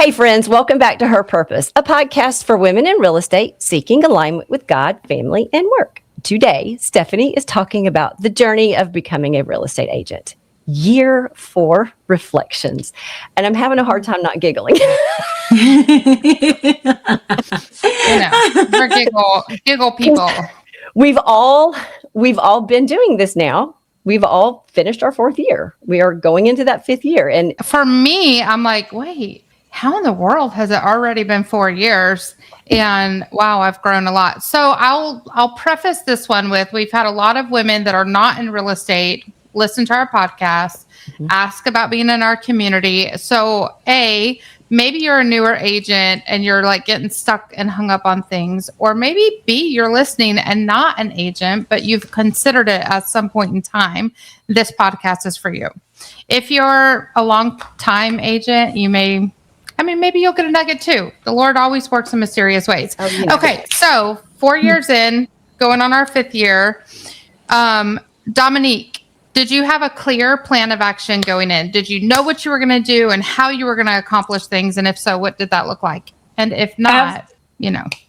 Hey friends, welcome back to Her Purpose, a podcast for women in real estate seeking alignment with God, family, and work. Today, Stephanie is talking about the journey of becoming a real estate agent. Year 4 reflections. And I'm having a hard time not giggling. We're giggle people. We've all been doing this now. We've all finished our 4th year. We are going into that 5th year. And for me, I'm like, wait, how in the world has it already been 4 years? And wow, I've grown a lot. So I'll preface this one with, we've had a lot of women that are not in real estate listen to our podcast, ask about being in our community. So maybe you're a newer agent and you're like getting stuck and hung up on things, or maybe B, you're listening and not an agent, but you've considered it at some point in time. This podcast is for you. If you're a long time agent, maybe you'll get a nugget too. The Lord always works in mysterious ways. Oh, yeah. Okay. So 4 years in, going on our 5th year, Dominique, did you have a clear plan of action going in? Did you know what you were going to do and how you were going to accomplish things? And if so, what did that look like? And if not,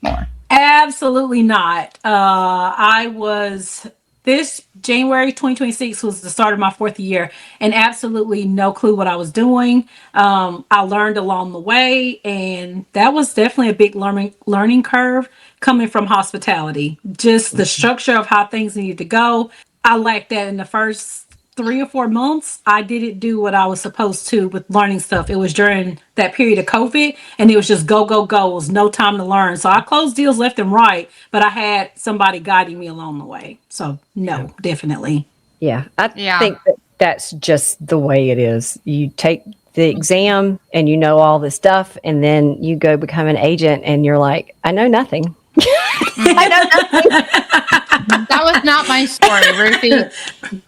more. Absolutely not. This January 2026 was the start of my 4th year, and absolutely no clue what I was doing. I learned along the way, and that was definitely a big learning curve coming from hospitality. Just the structure of how things needed to go. I lacked that in the first 3 or 4 months. I didn't do what I was supposed to with learning stuff. It was during that period of COVID, and it was just go. It was no time to learn. So I closed deals left and right, but I had somebody guiding me along the way. So no, definitely. Yeah, I think that's just the way it is. You take the exam and you know all this stuff, and then you go become an agent and you're like, I know nothing. I know nothing. That was not my story, Ruthie.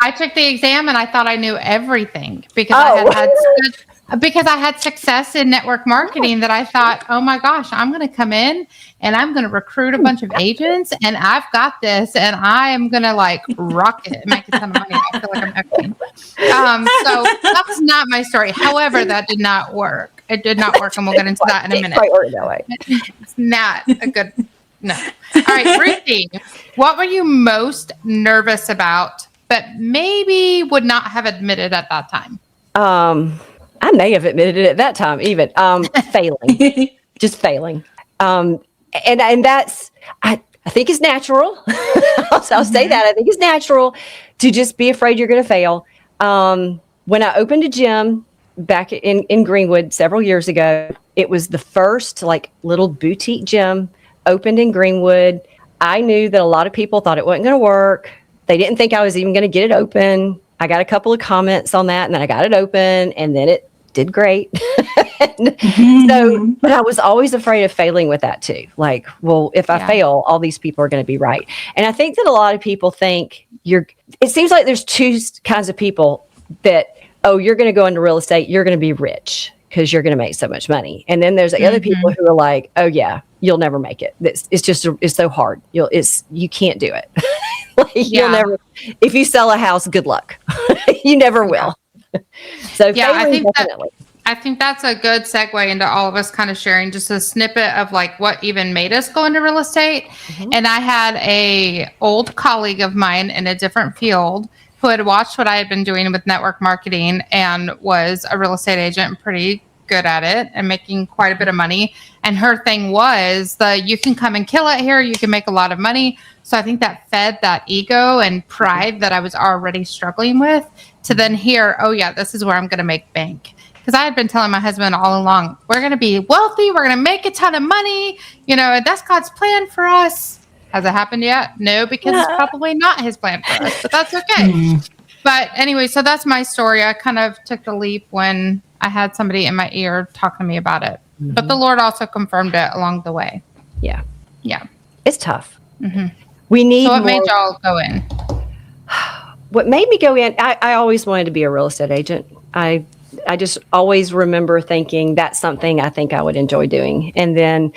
I took the exam and I thought I knew everything because I had success in network marketing, that I thought, oh my gosh, I'm going to come in and I'm going to recruit a bunch of agents and I've got this and I am going to like rock it and make a ton of money. I feel like I'm echoing. So that was not my story. However, that did not work. It did not work, and we'll get into that in a minute. It's not a good... No. All right, Ruthie, what were you most nervous about, but maybe would not have admitted at that time? I may have admitted it at that time, even failing, just failing. And that's, I think it's natural. I'll say that. I think it's natural to just be afraid you're going to fail. When I opened a gym back in Greenwood several years ago, it was the first like little boutique gym opened in Greenwood. I knew that a lot of people thought it wasn't going to work. They didn't think I was even going to get it open. I got a couple of comments on that, and then I got it open, and then it did great. So, but I was always afraid of failing with that too. Like, well, if I fail, all these people are going to be right. And I think that a lot of people think it seems like there's two kinds of people that, you're going to go into real estate, you're going to be rich because you're going to make so much money. And then there's other people who are like, oh yeah, you'll never make it. It's so hard. You can't do it. You'll never, if you sell a house, good luck. You never will. So I think that's a good segue into all of us kind of sharing just a snippet of like what even made us go into real estate. And I had a old colleague of mine in a different field who had watched what I had been doing with network marketing and was a real estate agent, pretty good at it and making quite a bit of money. And her thing was you can come and kill it here. You can make a lot of money. So I think that fed that ego and pride that I was already struggling with to then hear, oh yeah, this is where I'm going to make bank. Because I had been telling my husband all along, we're going to be wealthy. We're going to make a ton of money. That's God's plan for us. Has it happened yet? No, because it's probably not his plan for us, but that's okay. But anyway, so that's my story. I kind of took the leap when I had somebody in my ear talking to me about it. But the Lord also confirmed it along the way. Yeah. Yeah. It's tough. We need So what made y'all go in? What made me go in, I always wanted to be a real estate agent. I just always remember thinking that's something I think I would enjoy doing. And then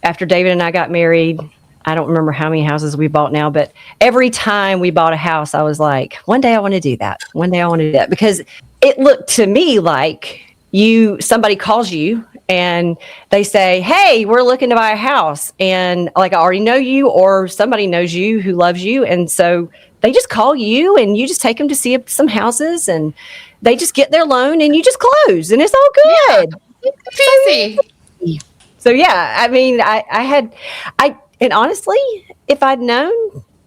after David and I got married, I don't remember how many houses we bought now, but every time we bought a house, I was like, one day I want to do that. One day I want to do that. Because it looked to me like somebody calls you and they say, hey, we're looking to buy a house. And like, I already know you, or somebody knows you who loves you. And so they just call you and you just take them to see some houses, and they just get their loan and you just close and it's all good. It's easy. So yeah, I mean, and honestly, if I'd known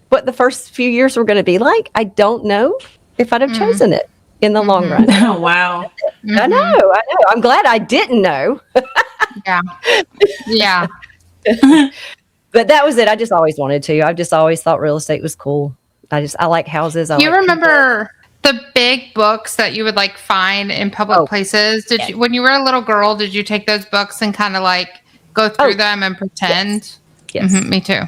what the first few years were going to be like, I don't know if I'd have chosen it in the long run. Oh, wow. I know. I'm glad I didn't know. Yeah. Yeah. But that was it. I just always wanted to. I just always thought real estate was cool. I like houses. Do you remember the big books that you would like find in public places? Did you, when you were a little girl, did you take those books and kind of like go through them and pretend? Yes. Me too.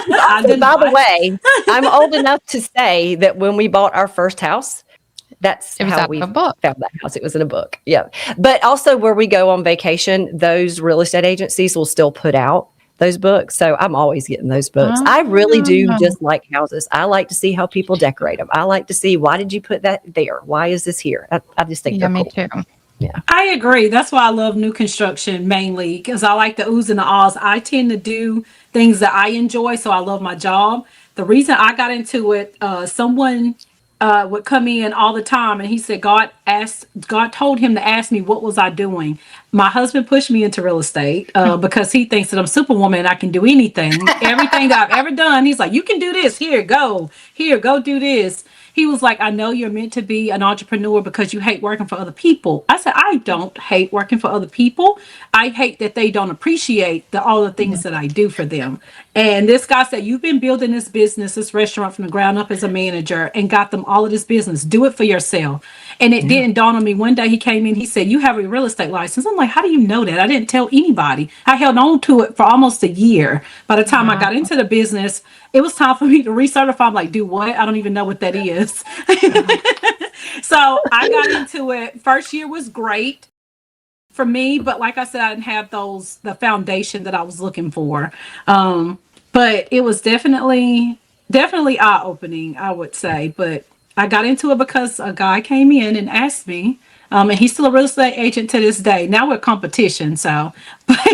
By the way, I'm old enough to say that when we bought our first house, that's how we found that house. It was in a book. Yeah. But also where we go on vacation, those real estate agencies will still put out those books. So I'm always getting those books. I really do just like houses. I like to see how people decorate them. I like to see, why did you put that there? Why is this here? I just think they're cool. Me too. Yeah. I agree. That's why I love new construction mainly, because I like the oohs and the ahs. I tend to do things that I enjoy, so I love my job. The reason I got into it, someone would come in all the time, and he said God told him to ask me what was I doing. My husband pushed me into real estate because he thinks that I'm Superwoman and I can do anything. Everything that I've ever done, he's like, you can do this. Here, go do this. He was like, I know you're meant to be an entrepreneur because you hate working for other people. I said, I don't hate working for other people. I hate that they don't appreciate all the things that I do for them. And this guy said, you've been building this business, this restaurant from the ground up as a manager, and got them all of this business. Do it for yourself. And it didn't dawn on me. One day he came in, he said, you have a real estate license. I'm like, how do you know that? I didn't tell anybody. I held on to it for almost a year. By the time I got into the business, it was time for me to recertify. I'm like, do what? I don't even know what that is. So I got into it. First year was great for me, but like I said, I didn't have the foundation that I was looking for. But it was definitely eye-opening, I would say. But I got into it because a guy came in and asked me, and he's still a real estate agent to this day. Now we're competition, so he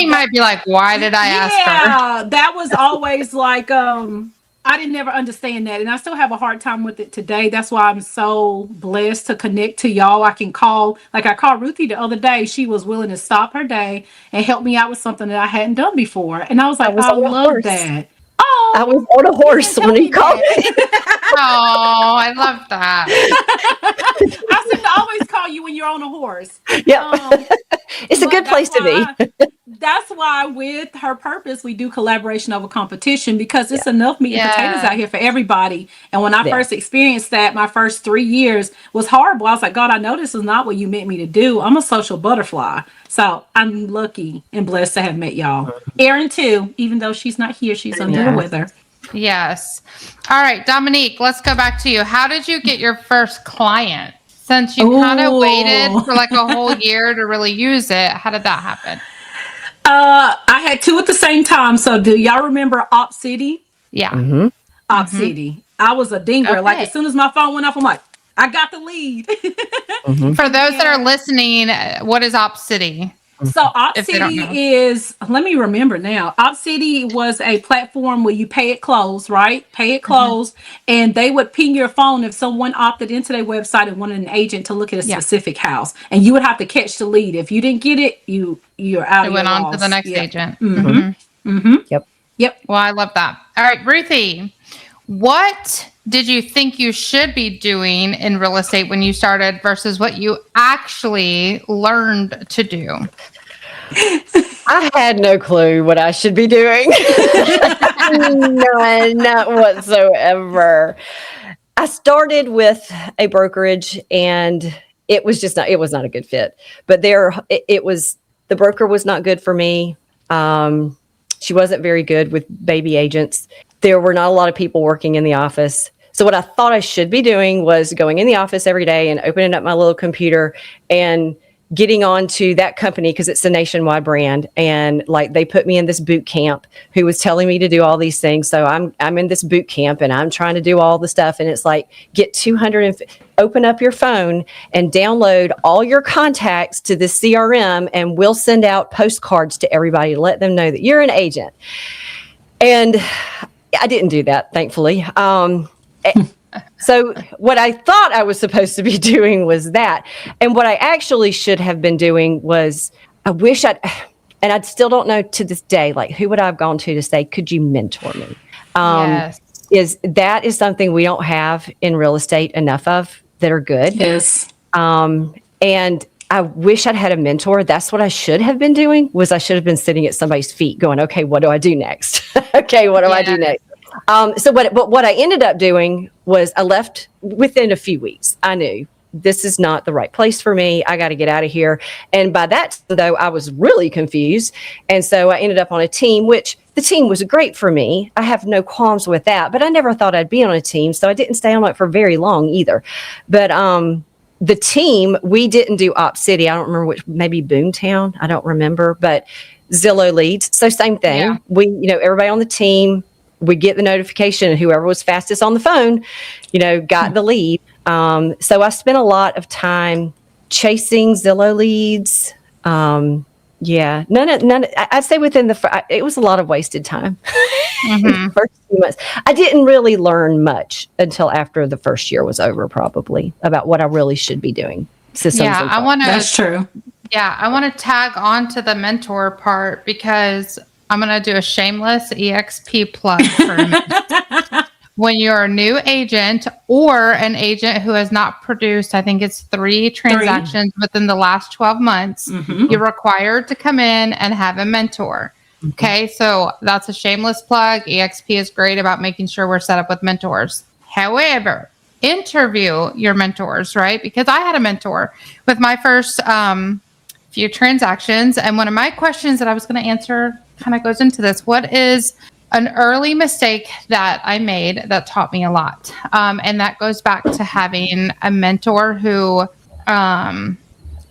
might be like, why did I ask her? Yeah, that was always like I didn't never understand that, and I still have a hard time with it today. That's why I'm so blessed to connect to y'all. I can call, like I called Ruthie the other day. She was willing to stop her day and help me out with something that I hadn't done before, and I was like, I love that. Oh, I was on a horse when he called me. Oh, I love that. I seem to always call you when you're on a horse. Yeah. It's a good place to be. That's why with Her Purpose, we do collaboration over competition, because it's enough meat and potatoes out here for everybody. And when I first experienced that, my first 3 years was horrible. I was like, God, I know this is not what you meant me to do. I'm a social butterfly. So I'm lucky and blessed to have met y'all. Erin too, even though she's not here, she's under the weather. Yes. All right, Dominique, let's go back to you. How did you get your first client? Since you kind of waited for like a whole year to really use it, how did that happen? I had two at the same time. So do y'all remember Op City? Yeah. Mm-hmm. Op City. I was a dinger. Okay. Like as soon as my phone went off, I'm like, I got the lead. For those that are listening, what is Op City? So Op City is, let me remember now. Op City was a platform where you pay it close, right? Pay it close. And they would ping your phone if someone opted into their website and wanted an agent to look at a specific house. And you would have to catch the lead. If you didn't get it, you're out of your went on loss. to the next agent. Yep. Well, I love that. All right, Ruthie, what did you think you should be doing in real estate when you started versus what you actually learned to do? I had no clue what I should be doing. None, not whatsoever. I started with a brokerage and it was not a good fit. But the broker was not good for me. She wasn't very good with baby agents. There were not a lot of people working in the office. So what I thought I should be doing was going in the office every day and opening up my little computer and getting onto that company because it's a nationwide brand, and like they put me in this boot camp who was telling me to do all these things. So I'm in this boot camp and I'm trying to do all the stuff, and it's like get 200 and open up your phone and download all your contacts to this CRM, and we'll send out postcards to everybody to let them know that you're an agent. And I didn't do that, thankfully. So what I thought I was supposed to be doing was that. And what I actually should have been doing was, I wish and I still don't know to this day, like who would I have gone to say, could you mentor me? Yes. Is something we don't have in real estate enough of that are good. Yes. And I wish I'd had a mentor. That's what I should have been doing, was I should have been sitting at somebody's feet going, okay, what do I do next? Okay, what do I do next? But what I ended up doing was I left within a few weeks. I knew this is not the right place for me. I got to get out of here. And by that, though, I was really confused. And so I ended up on a team, which the team was great for me. I have no qualms with that, but I never thought I'd be on a team. So I didn't stay on it for very long either. But the team, we didn't do Op City. I don't remember which, maybe Boomtown. I don't remember, but Zillow leads. So same thing. Yeah. We, everybody on the team, we get the notification, and whoever was fastest on the phone, got the lead. So I spent a lot of time chasing Zillow leads. None. I'd say it was a lot of wasted time. Mm-hmm. The first few months, I didn't really learn much until after the first year was over, probably about what I really should be doing. Systems. Yeah, That's true. Yeah, I want to tag on to the mentor part, because I'm going to do a shameless EXP plug for a minute. When you're a new agent or an agent who has not produced, I think it's 3 transactions within the last 12 months, you're required to come in and have a mentor. Okay, so that's a shameless plug. EXP is great about making sure we're set up with mentors. However, interview your mentors, right? Because I had a mentor with my first few transactions. And one of my questions that I was going to answer kind of goes into this. What is an early mistake that I made that taught me a lot? And that goes back to having a mentor who,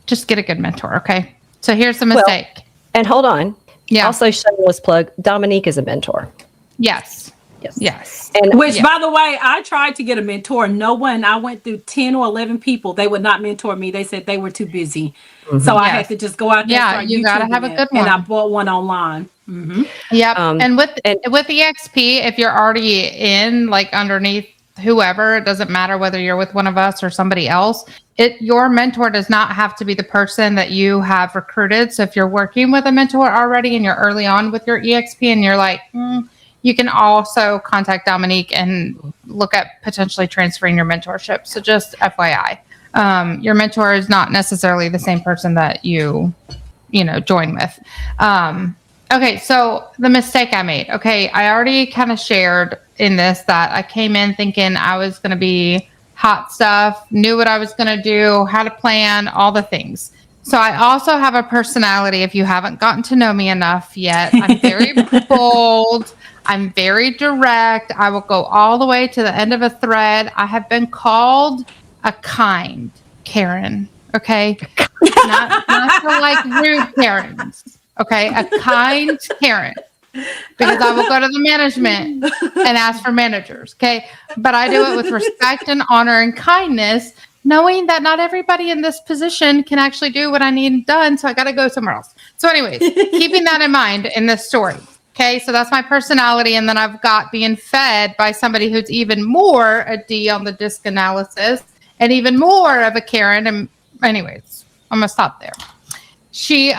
just get a good mentor. Okay. So here's the mistake. Well, and hold on. Yeah. Also, shameless plug, Dominique is a mentor. Yes. And by the way, I tried to get a mentor. No one, I went through 10 or 11 people. They would not mentor me. They said they were too busy. Mm-hmm. So I had to just go out there. Yeah, you got to have a good one. And I bought one online. Mm-hmm. Yep. And with EXP, if you're already in, like, underneath whoever, it doesn't matter whether you're with one of us or somebody else. Your mentor does not have to be the person that you have recruited. So if you're working with a mentor already and you're early on with your EXP and you're like, you can also contact Dominique and look at potentially transferring your mentorship. So just FYI, your mentor is not necessarily the same person that you join with. Okay, so the mistake I made. Okay, I already kind of shared in this that I came in thinking I was going to be hot stuff, knew what I was going to do, how to plan, all the things. So I also have a personality, if you haven't gotten to know me enough yet. I'm very bold. I'm very direct. I will go all the way to the end of a thread. I have been called a kind Karen. Okay. not for like rude Karens. Okay. A kind Karen. Because I will go to the management and ask for managers. Okay. But I do it with respect and honor and kindness, knowing that not everybody in this position can actually do what I need done. So I got to go somewhere else. So anyways, keeping that in mind in this story. Okay, so that's my personality. And then I've got being fed by somebody who's even more a D on the disc analysis and even more of a Karen. And anyways, I'm going to stop there. She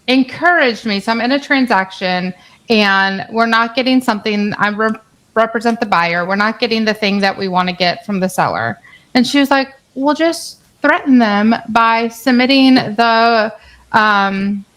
encouraged me. So I'm in a transaction and we're not getting something. I represent the buyer. We're not getting the thing that we want to get from the seller. And she was like, well, just threaten them by submitting the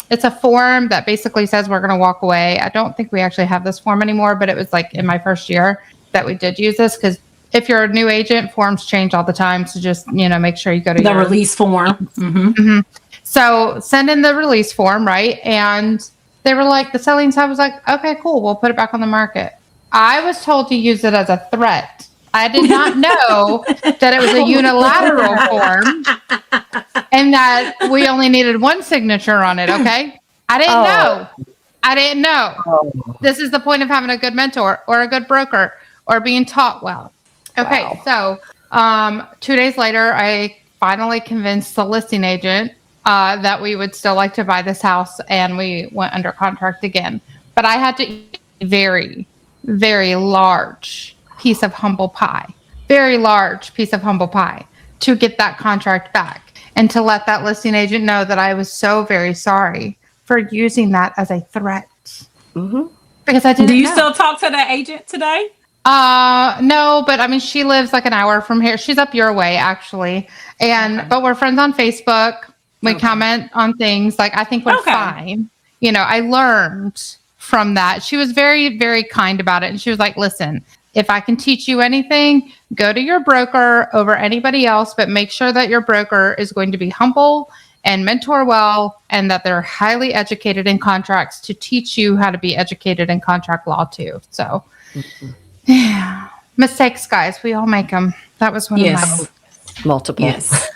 it's a form that basically says we're going to walk away. I don't think we actually have this form anymore, but it was like in my first year that we did use this, because if you're a new agent, forms change all the time. So just, make sure you go to the release form. Mm-hmm. Mm-hmm. So send in the release form, right? And they were like, the selling side was like, okay, cool. We'll put it back on the market. I was told to use it as a threat I did not know that it was a unilateral form and that we only needed one signature on it, okay? I didn't know. I didn't know. This is the point of having a good mentor or a good broker or being taught well. Okay, so 2 days later, I finally convinced the listing agent that we would still like to buy this house, and we went under contract again. But I had to eat a very, very large piece of humble pie, very large piece of humble pie to get that contract back and to let that listing agent know that I was so very sorry for using that as a threat. Because I didn't Do you know. still talk to that agent today? No, but I mean, she lives like an hour from here. She's up your way, actually. But we're friends on Facebook. We comment on things. Like, I think we're fine. You know, I learned from that. She was very, very kind about it. And she was like, listen, if I can teach you anything, go to your broker over anybody else, but make sure that your broker is going to be humble and mentor well, and that they're highly educated in contracts to teach you how to be educated in contract law too. So, yeah, mistakes, guys. We all make them. That was one of my multiple. Yes.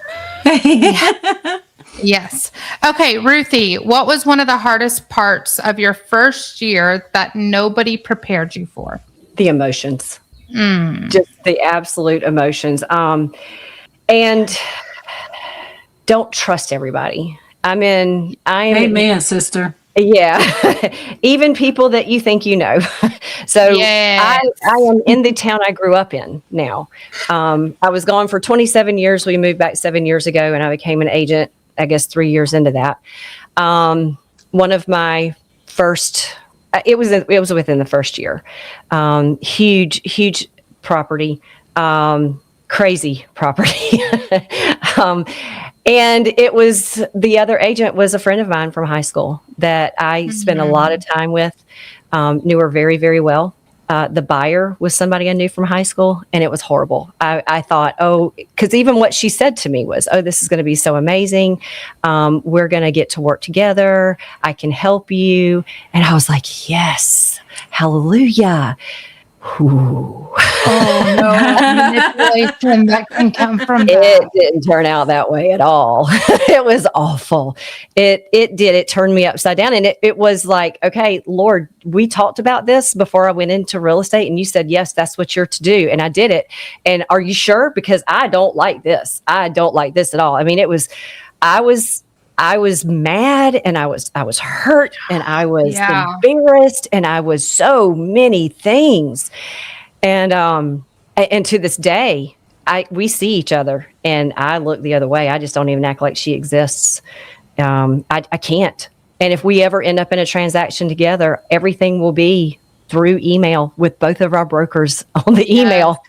Yes. Okay, Ruthie, what was one of the hardest parts of your first year that nobody prepared you for? The emotions. Just the absolute emotions. And don't trust everybody. Amen, sister. Yeah. Even people that you think you know. So I am in the town I grew up in now. I was gone for 27 years. We moved back 7 years ago, and I became an agent, I guess, 3 years into that. One of my first, it was within the first year. Huge property, crazy property. And it was, the other agent was a friend of mine from high school that I spent a lot of time with, knew her very, very well. The buyer was somebody I knew from high school, and it was horrible. I thought, because even what she said to me was, this is going to be so amazing. We're going to get to work together. I can help you. And I was like, yes, hallelujah. Ooh. Oh no, manipulation that can come from that. It didn't turn out that way at all. It was awful. It did. It turned me upside down. And it was like, okay, Lord, we talked about this before I went into real estate, and you said, yes, that's what you're to do. And I did it. And are you sure? Because I don't like this. I don't like this at all. I mean, I was mad, and I was hurt, and I was embarrassed, and I was so many things. And to this day, we see each other, and I look the other way. I just don't even act like she exists. I can't. And if we ever end up in a transaction together, everything will be through email with both of our brokers on the email.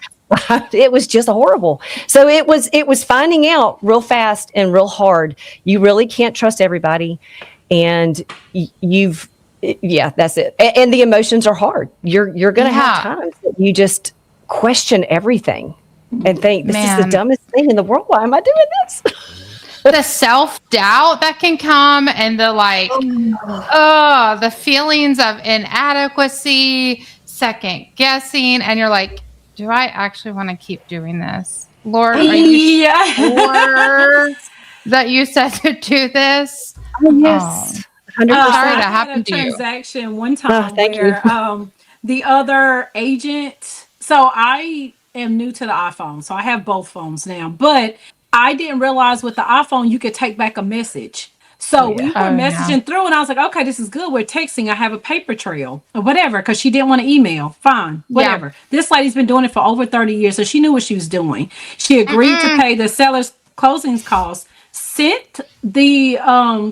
It was just horrible. So it was finding out real fast and real hard. You really can't trust everybody, and that's it. And the emotions are hard. You're going to have times that you just question everything and think, this is the dumbest thing in the world. Why am I doing this? The self-doubt that can come, and the the feelings of inadequacy, second guessing, and you're like, do I actually want to keep doing this? Lord, are you sure that you said to do this? Oh, yes. 100%. Sorry that happened to you. I had a transaction one time where the other agent, so I am new to the iPhone, so I have both phones now, but I didn't realize with the iPhone you could take back a message. So we were messaging through, and I was like, okay, this is good. We're texting. I have a paper trail or whatever, because she didn't want to email. Fine, whatever. Yeah. This lady's been doing it for over 30 years, so she knew what she was doing. She agreed to pay the seller's closing costs, sent the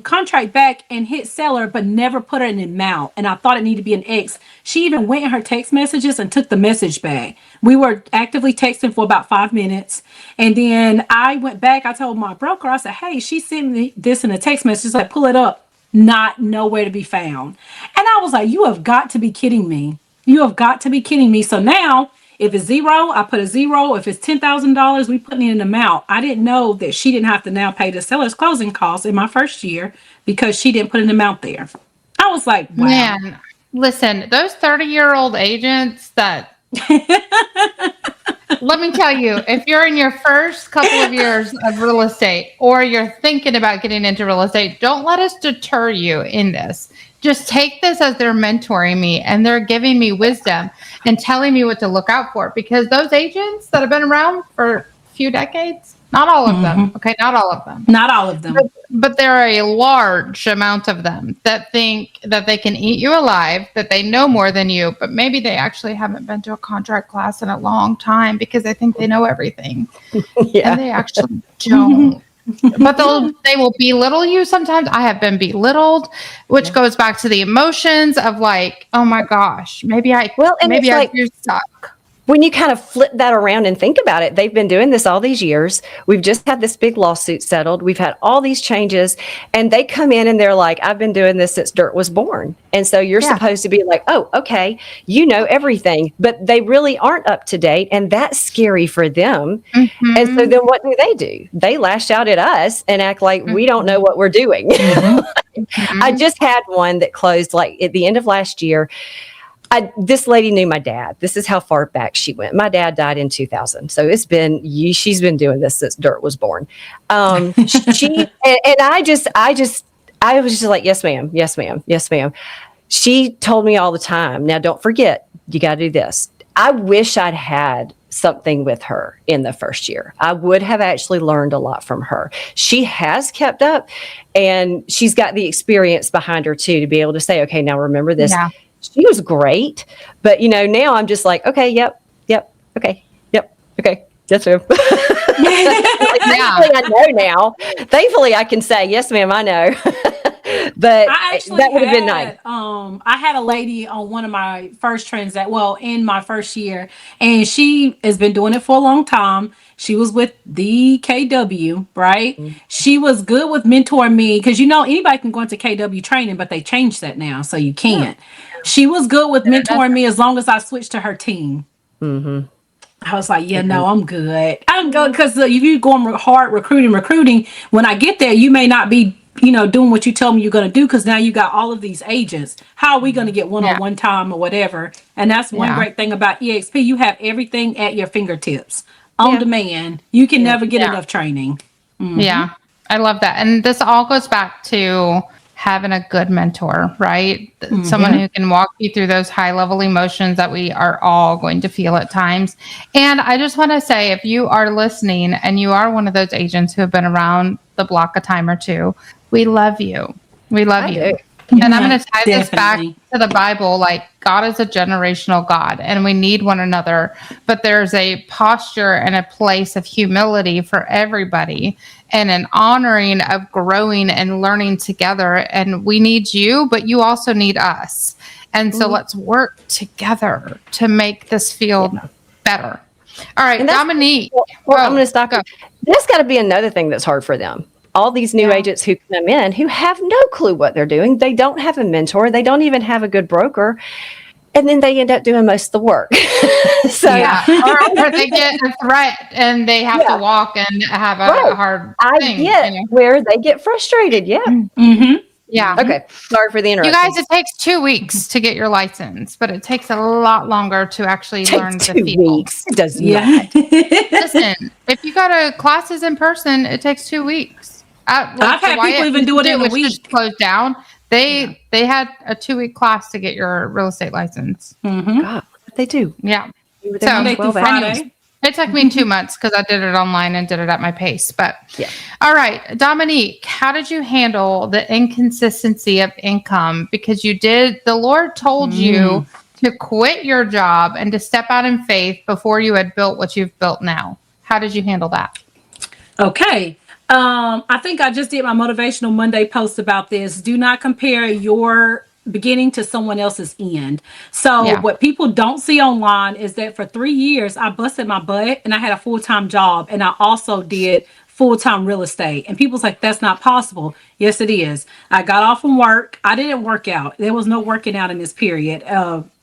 contract back and hit seller, but never put her in an amount. And I thought it needed to be an X. She even went in her text messages and took the message back. We were actively texting for about 5 minutes. And then I went back. I told my broker, I said, hey, she sent me this in a text message. She's like, pull it up. Not nowhere to be found. And I was like, you have got to be kidding me. You have got to be kidding me. So now, if it's zero, I put a zero. If it's $10,000, we put in an amount. I didn't know that she didn't have to now pay the seller's closing costs in my first year because she didn't put an amount there. I was like, wow. Man, listen, those 30-year-old agents that Let me tell you, if you're in your first couple of years of real estate or you're thinking about getting into real estate, don't let us deter you in this. Just take this as they're mentoring me and they're giving me wisdom and telling me what to look out for, because those agents that have been around for a few decades, not all of them, okay, not all of them. Not all of them. But there are a large amount of them that think that they can eat you alive, that they know more than you, but maybe they actually haven't been to a contract class in a long time because they think they know everything. Yeah. And they actually don't. But they will belittle you sometimes. I have been belittled, which goes back to the emotions of like, oh my gosh, maybe I do suck. When you kind of flip that around and think about it, they've been doing this all these years. We've just had this big lawsuit settled. We've had all these changes, and they come in and they're like, I've been doing this since dirt was born. And so you're supposed to be like, oh, okay, you know everything, but they really aren't up to date. And that's scary for them. Mm-hmm. And so then what do? They lash out at us and act like we don't know what we're doing. I just had one that closed like at the end of last year. This lady knew my dad. This is how far back she went. My dad died in 2000. So she's been doing this since dirt was born. I was just like, yes, ma'am. Yes, ma'am. Yes, ma'am. She told me all the time, now don't forget, you got to do this. I wish I'd had something with her in the first year. I would have actually learned a lot from her. She has kept up and she's got the experience behind her too, to be able to say, okay, now remember this. Yeah. She was great, but now I'm just like, okay, yep, okay, yes, ma'am. Thankfully, I know now. Thankfully, I can say, yes, ma'am, I know. But that would have been nice. I had a lady on one of my first in my first year, and she has been doing it for a long time. She was with the KW, right? Mm-hmm. She was good with mentoring me because anybody can go into KW training, but they changed that now, so you can't. Yeah. She was good with mentoring me as long as I switched to her team. Mm-hmm. I was like, no, I'm good. I'm good because if you going hard recruiting, when I get there, you may not be doing what you tell me you're going to do, because now you got all of these agents. How are we going to get one-on-one time or whatever? And that's one great thing about EXP. You have everything at your fingertips on demand. You can never get enough training. Mm-hmm. Yeah, I love that. And this all goes back to having a good mentor, right? Mm-hmm. Someone who can walk you through those high-level emotions that we are all going to feel at times. And I just want to say, if you are listening and you are one of those agents who have been around the block a time or two, we love you. We love you. And I'm going to tie this back to the Bible. Like, God is a generational God, and we need one another. But there's a posture and a place of humility for everybody, and an honoring of growing and learning together. And we need you, but you also need us. And so let's work together to make this field better. All right, Dominique. Well, I'm going to stop you. There's got to be another thing that's hard for them. All these new agents who come in who have no clue what they're doing. They don't have a mentor. They don't even have a good broker. And then they end up doing most of the work. Or they get a threat and they have to walk and have a hard thing. I get where they get frustrated. Yeah. Mm-hmm. Yeah. Okay. Sorry for the interruption. You guys, it takes 2 weeks to get your license, but it takes a lot longer to actually learn the field. Weeks. It does not. Listen, if you go to classes in person, it takes 2 weeks. I've had people even do it in a week. Just closed down. They had a 2-week class to get your real estate license. Mm-hmm. God, they do. Yeah. So anyways, it took me 2 months because I did it online and did it at my pace. But all right, Dominique, how did you handle the inconsistency of income? Because the Lord told you to quit your job and to step out in faith before you had built what you've built now. How did you handle that? Okay. I think I just did my Motivational Monday post about this. Do not compare your beginning to someone else's end. So what people don't see online is that for 3 years, I busted my butt and I had a full-time job, and I also did full-time real estate. And people's like, that's not possible. Yes, it is. I got off from work. I didn't work out. There was no working out in this period,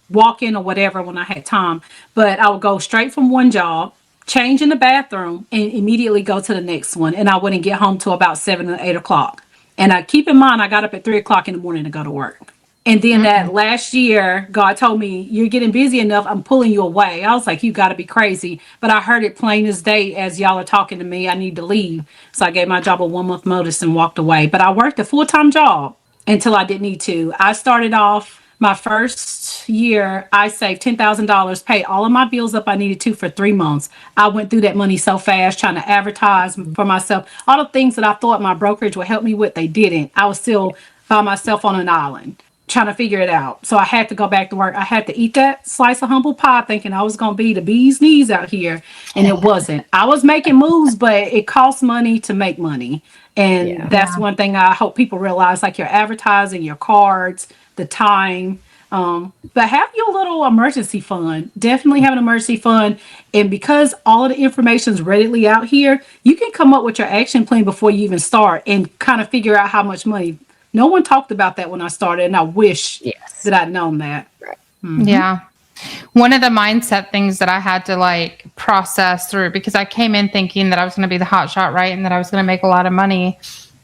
walking or whatever when I had time. But I would go straight from one job, change in the bathroom, and immediately go to the next one. And I wouldn't get home till about 7 or 8 o'clock. And I keep in mind, I got up at 3 o'clock in the morning to go to work. And then that last year, God told me, you're getting busy enough. I'm pulling you away. I was like, you got to be crazy. But I heard it plain as day as y'all are talking to me. I need to leave. So I gave my job a 1 month notice and walked away. But I worked a full-time job until I didn't need to. I started off my first year, I saved $10,000, paid all of my bills up I needed to for 3 months. I went through that money so fast trying to advertise for myself. All the things that I thought my brokerage would help me with, they didn't. I was still by myself on an island trying to figure it out. So I had to go back to work. I had to eat that slice of humble pie thinking I was going to be the bee's knees out here. And it wasn't. I was making moves, but it costs money to make money. And that's one thing I hope people realize, like your advertising, your cards, the time. But have your little emergency fund. Definitely have an emergency fund. And because all of the information is readily out here, you can come up with your action plan before you even start and kind of figure out how much money. No one talked about that when I started, and I wish that I'd known that. Right. Mm-hmm. Yeah. One of the mindset things that I had to like process through, because I came in thinking that I was going to be the hot shot, right? And that I was going to make a lot of money,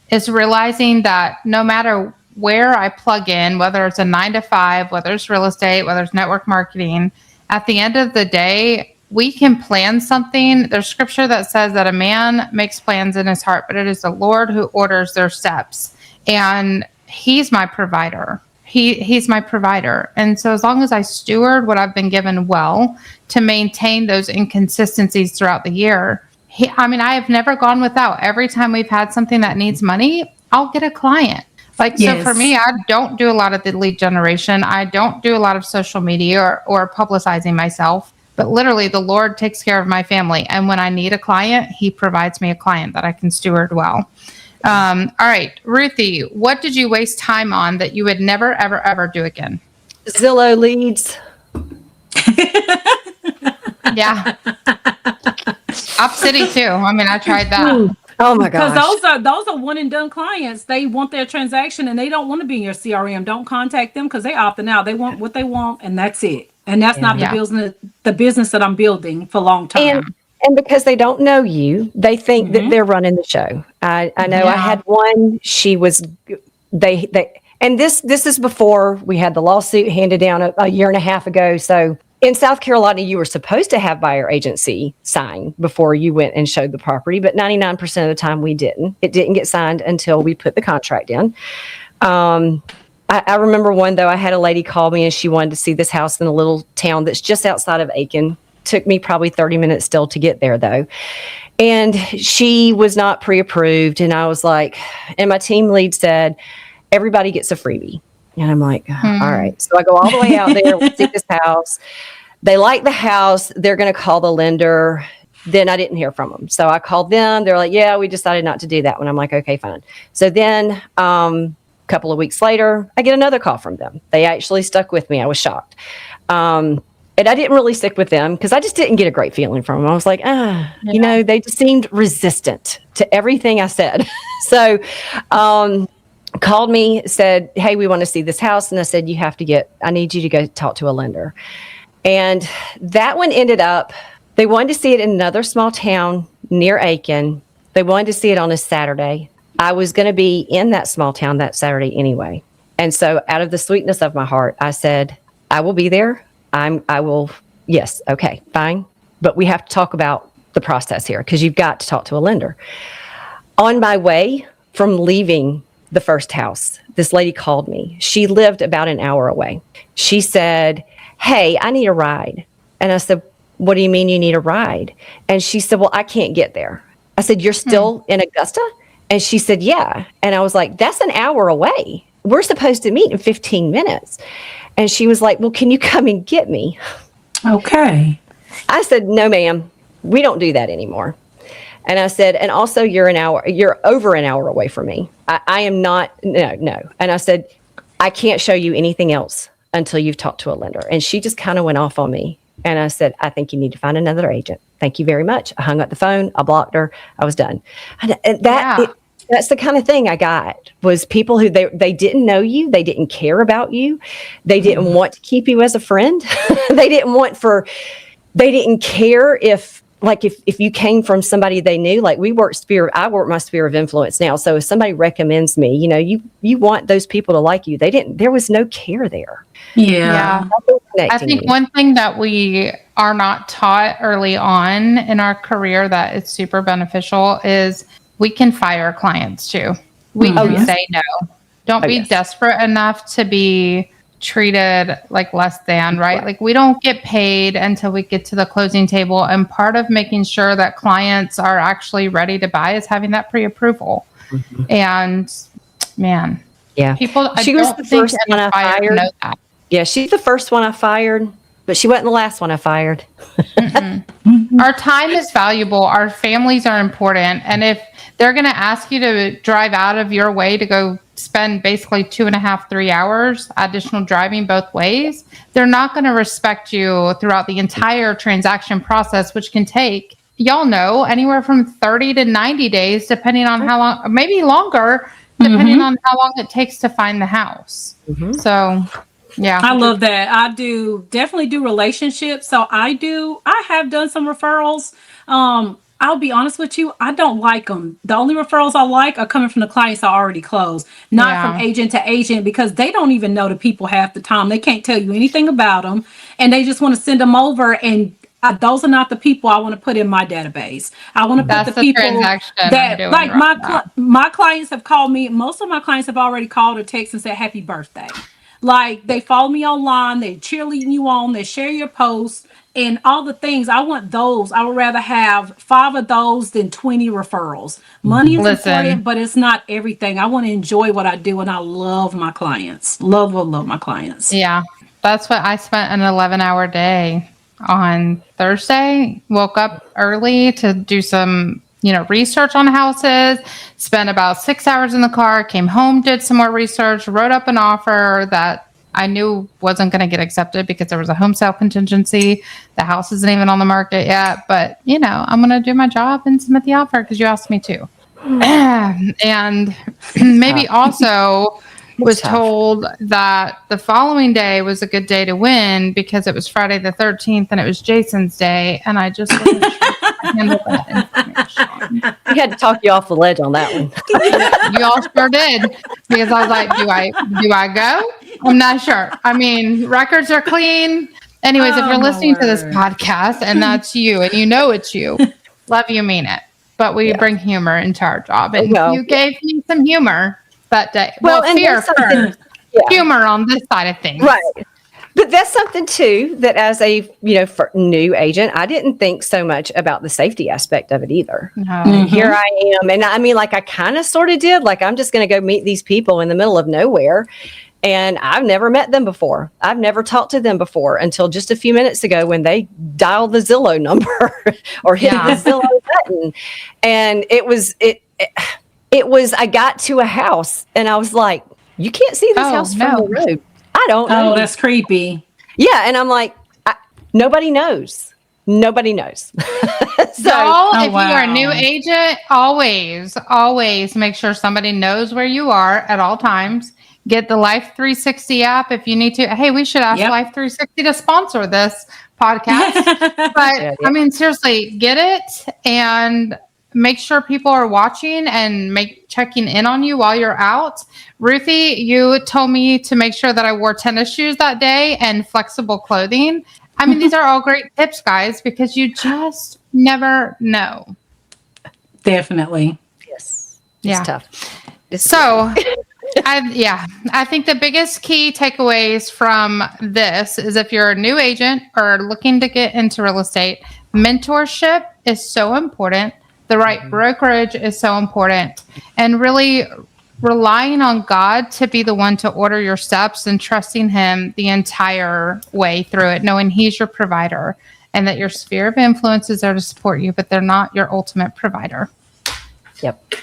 is realizing that no matter where I plug in, whether it's a 9 to 5, whether it's real estate, whether it's network marketing, at the end of the day, we can plan something. There's scripture that says that a man makes plans in his heart, but it is the Lord who orders their steps. And he's my provider. He's my provider. And so as long as I steward what I've been given well to maintain those inconsistencies throughout the year, I have never gone without. Every time we've had something that needs money, I'll get a client. So for me, I don't do a lot of the lead generation. I don't do a lot of social media or publicizing myself. But literally, the Lord takes care of my family. And when I need a client, he provides me a client that I can steward well. All right, Ruthie, what did you waste time on that you would never, ever, ever do again? Zillow leads. Yeah. Up City too. I tried that. Oh my gosh. Because those are one and done clients. They want their transaction and they don't want to be in your CRM. Don't contact them because they opting out. They want what they want and that's it. And that's not the business that I'm building for long term. And because they don't know you, they think that they're running the show. I know I had one, she was, and this is before we had the lawsuit handed down a year and a half ago. So in South Carolina, you were supposed to have buyer agency signed before you went and showed the property, but 99% of the time we didn't. It didn't get signed until we put the contract in. I remember one, though, I had a lady call me and she wanted to see this house in a little town that's just outside of Aiken. Took me probably 30 minutes still to get there, though. And she was not pre-approved. And I was like, and my team lead said, everybody gets a freebie. And I'm like, all right. So I go all the way out there, we see this house. They like the house. They're going to call the lender. Then I didn't hear from them. So I called them. They're like, yeah, we decided not to do that one. I'm like, okay, fine. So then a couple of weeks later, I get another call from them. They actually stuck with me. I was shocked. And I didn't really stick with them because I just didn't get a great feeling from them. I was like, they just seemed resistant to everything I said. So called me, said, hey, we want to see this house. And I said, I need you to go talk to a lender. And that one ended up, they wanted to see it in another small town near Aiken. They wanted to see it on a Saturday. I was going to be in that small town that Saturday anyway. And so out of the sweetness of my heart, I said, I will be there. I will. Yes. Okay, fine. But we have to talk about the process here because you've got to talk to a lender. On my way from leaving the first house, this lady called me. She lived about an hour away. She said, hey, I need a ride. And I said, what do you mean you need a ride? And she said, well, I can't get there. I said, you're still in Augusta? And she said, yeah. And I was like, that's an hour away. We're supposed to meet in 15 minutes. And she was like, well, can you come and get me? Okay. I said, no, ma'am, we don't do that anymore. And I said, and also you're over an hour away from me. I am not, no. And I said, I can't show you anything else until you've talked to a lender. And she just kind of went off on me. And I said, I think you need to find another agent. Thank you very much. I hung up the phone. I blocked her. I was done. And that's the kind of thing I got was people who they didn't know you. They didn't care about you. They didn't want to keep you as a friend. They didn't care if like if you came from somebody they knew, like I work my sphere of influence now. So if somebody recommends me, you want those people to like you. There was no care there. Yeah. I think one thing that we are not taught early on in our career that is super beneficial is we can fire clients too. We can say no. Don't be desperate enough to be treated like less than, right? Like we don't get paid until we get to the closing table. And part of making sure that clients are actually ready to buy is having that pre-approval. And man, people, she was the first one I fired. Know that. Yeah, she's the first one I fired, but she wasn't the last one I fired. Our time is valuable. Our families are important. And if they're going to ask you to drive out of your way to go spend basically 2.5, 3 hours additional driving both ways, they're not going to respect you throughout the entire transaction process, which can take, y'all know, anywhere from 30 to 90 days, depending on how long, maybe longer, depending on how long it takes to find the house. So... yeah, I love that. I definitely do relationships. So I have done some referrals. I'll be honest with you, I don't like them. The only referrals I like are coming from the clients I already closed, not from agent to agent, because they don't even know the people half the time. They can't tell you anything about them, and they just want to send them over. And those are not the people I want to put in my database. I want to put the people that, like my clients have called me. Most of my clients have already called or texted and said happy birthday. Like they follow me online, they're cheerleading you on, they share your posts and all the things. I want those. I would rather have 5 of those than 20 referrals. Money is important, but it's not everything. I want to enjoy what I do, and I love my clients. Love my clients. Yeah, that's what I spent an 11-hour day on Thursday. Woke up early to do some research on houses, spent about 6 hours in the car, came home, did some more research, wrote up an offer that I knew wasn't going to get accepted because there was a home sale contingency. The house isn't even on the market yet, but I'm going to do my job and submit the offer because you asked me to. And maybe also was told that the following day was a good day to win because it was Friday the 13th and it was Jason's day. And I just wasn't sure I handled that information. We had to talk you off the ledge on that one. You all sure did. Because I was like, do I go? I'm not sure. I mean, records are clean. Anyways, if you're listening to this podcast and that's you and it's you, love you, mean it. But we bring humor into our job. And you gave me some humor that day. Well, fear for humor on this side of things. Right. But that's something too that as a for new agent, I didn't think so much about the safety aspect of it either. No. Here I am, and I mean, like I kind of sort of did. Like I'm just going to go meet these people in the middle of nowhere, and I've never met them before. I've never talked to them before until just a few minutes ago when they dialed the Zillow number or hit the Zillow button, and it was. I got to a house and I was like, you can't see this house from the road. I don't know. Oh, that's creepy. Yeah. And I'm like, nobody knows. Nobody knows. So if you are a new agent, always make sure somebody knows where you are at all times. Get the Life 360 app if you need to. Hey, we should ask Life 360 to sponsor this podcast. But I mean, seriously, get it and make sure people are watching and checking in on you while you're out. Ruthie, you told me to make sure that I wore tennis shoes that day and flexible clothing. I mean, these are all great tips, guys, because you just never know. Definitely. Yes. It's tough. I think the biggest key takeaways from this is if you're a new agent or looking to get into real estate, mentorship is so important. The right brokerage is so important, and really relying on God to be the one to order your steps and trusting him the entire way through it, knowing he's your provider and that your sphere of influence is there to support you, but they're not your ultimate provider. Yep.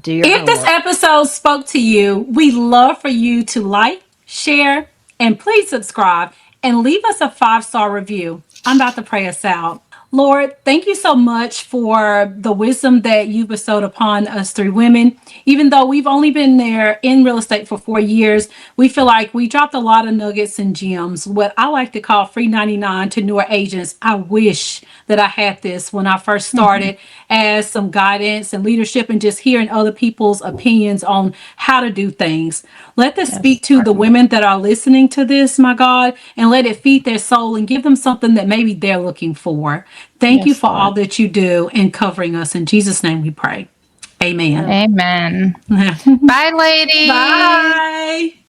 If this episode spoke to you, we'd love for you to like, share, and please subscribe and leave us a 5-star review. I'm about to pray us out. Lord, thank you so much for the wisdom that you bestowed upon us 3 women. Even though we've only been there in real estate for 4 years, we feel like we dropped a lot of nuggets and gems, what I like to call free 99 to newer agents. I wish that that I had this when I first started as some guidance and leadership and just hearing other people's opinions on how to do things. Let this speak to the women that are listening to this, my God, and let it feed their soul and give them something that maybe they're looking for. Thank you for all that you do in covering us. In Jesus' name we pray. Amen. Amen. Bye, ladies. Bye.